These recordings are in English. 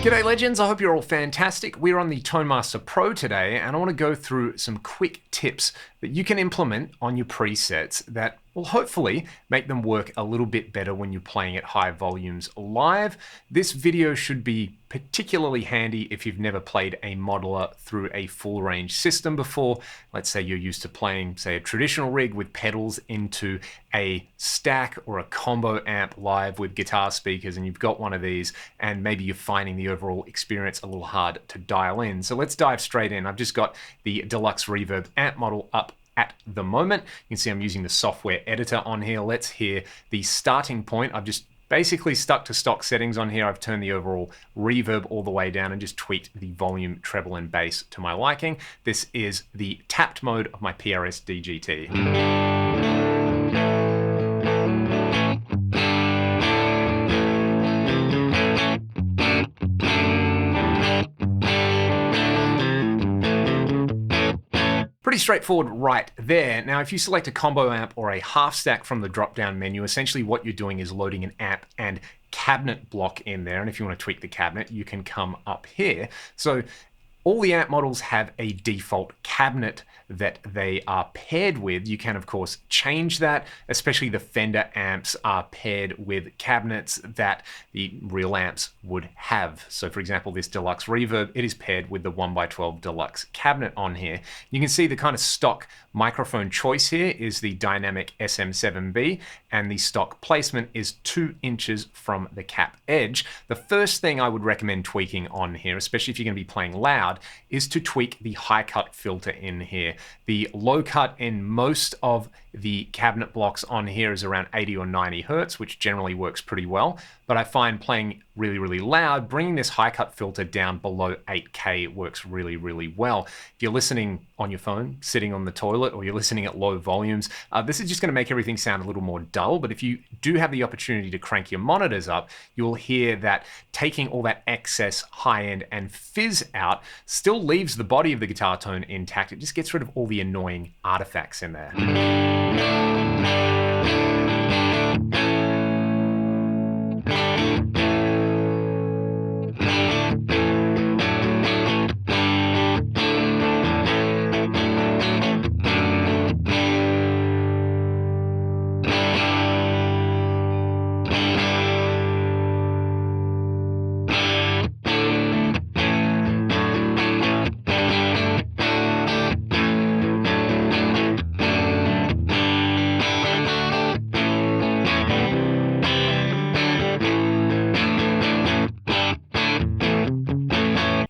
G'day legends, I hope you're all fantastic. We're on the ToneMaster Pro today and I want to go through some quick tips that you can implement on your presets that will hopefully make them work a little bit better when you're playing at high volumes live. This video should be particularly handy if you've never played a modeler through a full range system before. Let's say you're used to playing, say, a traditional rig with pedals into a stack or a combo amp live with guitar speakers, and you've got one of these and maybe you're finding the overall experience a little hard to dial in. So let's dive straight in. I've just got the Deluxe Reverb amp model up at the moment. You can see I'm using the software editor on here. Let's hear the starting point. I've just basically stuck to stock settings on here. I've turned the overall reverb all the way down and just tweaked the volume, treble, and bass to my liking. This is the tapped mode of my PRS DGT. Pretty straightforward right there. Now, if you select a combo amp or a half stack from the drop-down menu, essentially what you're doing is loading an amp and cabinet block in there. And if you want to tweak the cabinet, you can come up here. So all the amp models have a default cabinet that they are paired with. You can, of course, change that, especially the Fender amps are paired with cabinets that the real amps would have. So for example, this Deluxe Reverb, it is paired with the 1x12 Deluxe cabinet on here. You can see the kind of stock microphone choice here is the Dynamic SM7B, and the stock placement is 2 inches from the cap edge. The first thing I would recommend tweaking on here, especially if you're going to be playing loud, is to tweak the high cut filter in here. The low cut in most of the cabinet blocks on here is around 80 or 90 hertz, which generally works pretty well. But I find playing really, really loud, bringing this high cut filter down below 8K works really, really well. If you're listening on your phone, sitting on the toilet, or you're listening at low volumes, this is just going to make everything sound a little more dull. But if you do have the opportunity to crank your monitors up, you'll hear that taking all that excess high end and fizz out still leaves the body of the guitar tone intact. It just gets rid of all the annoying artifacts in there.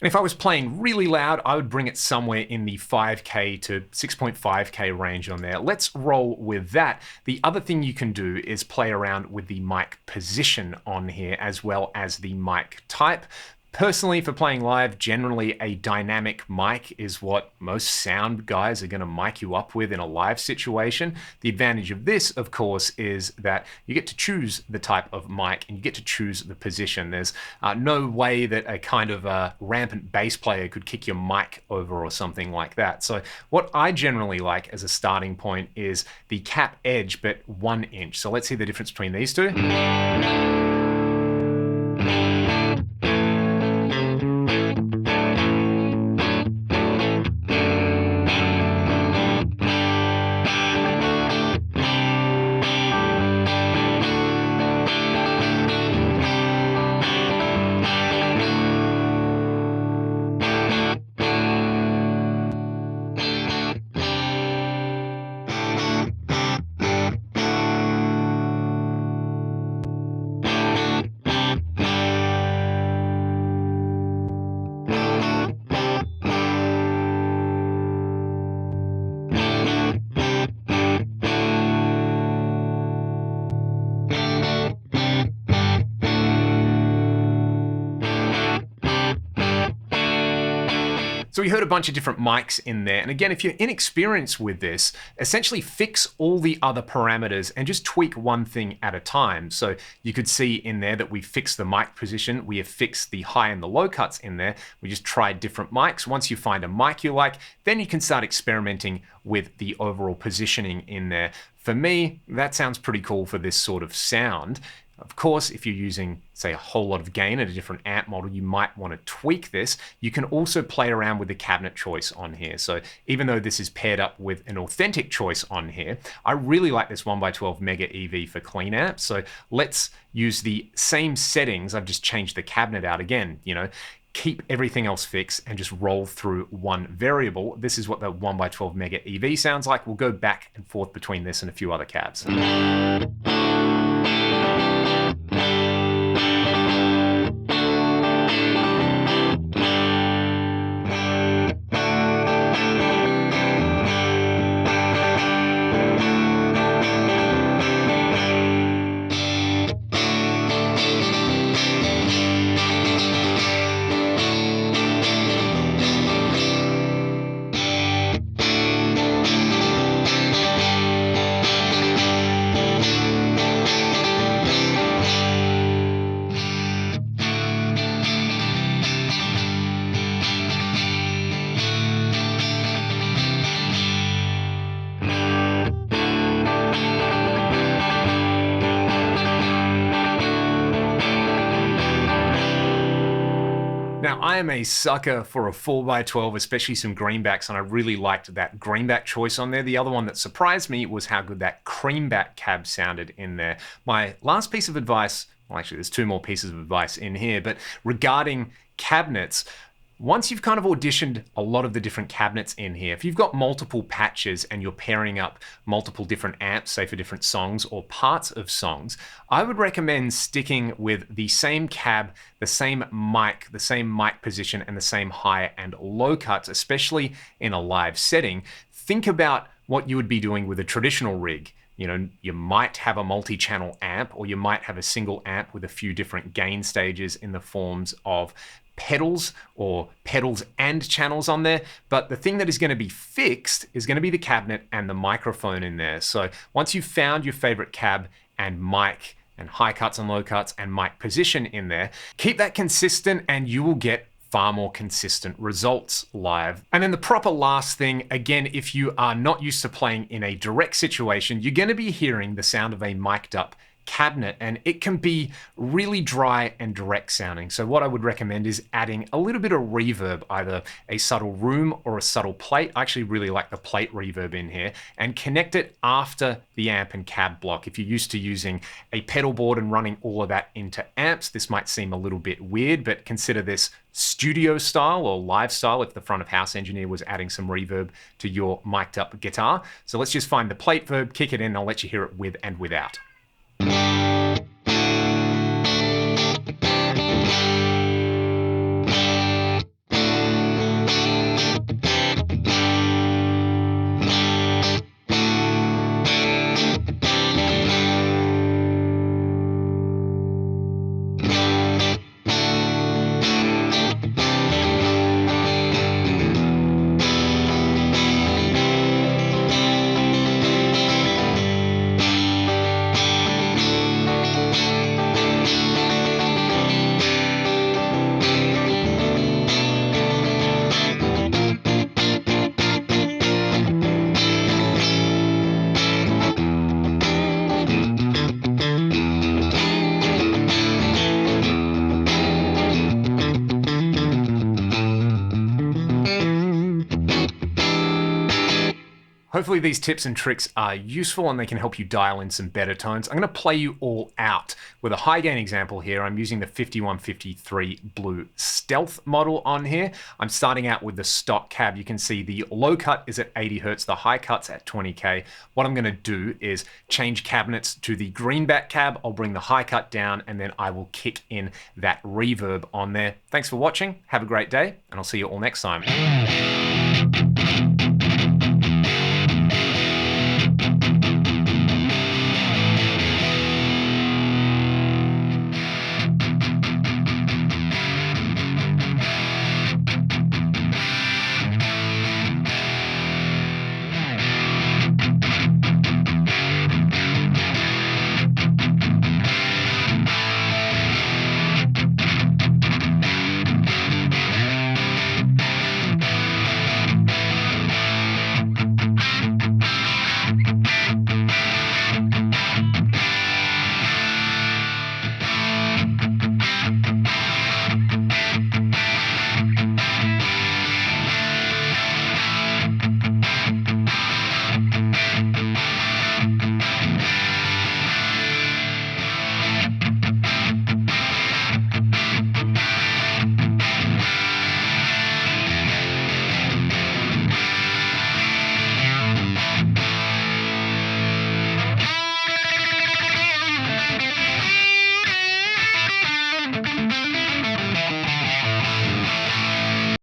If I was playing really loud, I would bring it somewhere in the 5K to 6.5K range on there. Let's roll with that. The other thing you can do is play around with the mic position on here as well as the mic type. Personally, for playing live, generally a dynamic mic is what most sound guys are going to mic you up with in a live situation. The advantage of this, of course, is that you get to choose the type of mic and you get to choose the position. There's no way that a kind of rampant bass player could kick your mic over or something like that. So what I generally like as a starting point is the cap edge, but 1 inch. So let's see the difference between these two. So we heard a bunch of different mics in there. And again, if you're inexperienced with this, essentially fix all the other parameters and just tweak one thing at a time. So you could see in there that we fixed the mic position. We have fixed the high and the low cuts in there. We just tried different mics. Once you find a mic you like, then you can start experimenting with the overall positioning in there. For me, that sounds pretty cool for this sort of sound. Of course, if you're using, say, a whole lot of gain at a different amp model, you might want to tweak this. You can also play around with the cabinet choice on here. So even though this is paired up with an authentic choice on here, I really like this 1x12 Mega EV for clean amps. So let's use the same settings. I've just changed the cabinet out again, keep everything else fixed and just roll through one variable. This is what the 1x12 Mega EV sounds like. We'll go back and forth between this and a few other cabs. Now, I am a sucker for a 4x12, especially some greenbacks, and I really liked that greenback choice on there. The other one that surprised me was how good that creamback cab sounded in there. My last piece of advice, well, actually, there's two more pieces of advice in here, but regarding cabinets, once you've kind of auditioned a lot of the different cabinets in here, if you've got multiple patches and you're pairing up multiple different amps, say for different songs or parts of songs, I would recommend sticking with the same cab, the same mic position, and the same high and low cuts, especially in a live setting. Think about what you would be doing with a traditional rig. You might have a multi-channel amp, or you might have a single amp with a few different gain stages in the forms of pedals or pedals and channels on there. But the thing that is going to be fixed is going to be the cabinet and the microphone in there. So once you've found your favorite cab and mic and high cuts and low cuts and mic position in there, keep that consistent and you will get far more consistent results live. And then the proper last thing, again, if you are not used to playing in a direct situation, you're going to be hearing the sound of a mic'd up cabinet, and it can be really dry and direct sounding. So what I would recommend is adding a little bit of reverb, either a subtle room or a subtle plate. I actually really like the plate reverb in here, and connect it after the amp and cab block. If you're used to using a pedal board and running all of that into amps, this might seem a little bit weird, but consider this studio style or live style if the front of house engineer was adding some reverb to your mic'd up guitar. So let's just find the plate verb, kick it in, and I'll let you hear it with and without. Hopefully these tips and tricks are useful and they can help you dial in some better tones. I'm going to play you all out with a high gain example here. I'm using the 5153 Blue Stealth model on here. I'm starting out with the stock cab. You can see the low cut is at 80 Hertz, the high cut's at 20K. What I'm going to do is change cabinets to the greenback cab. I'll bring the high cut down and then I will kick in that reverb on there. Thanks for watching. Have a great day and I'll see you all next time.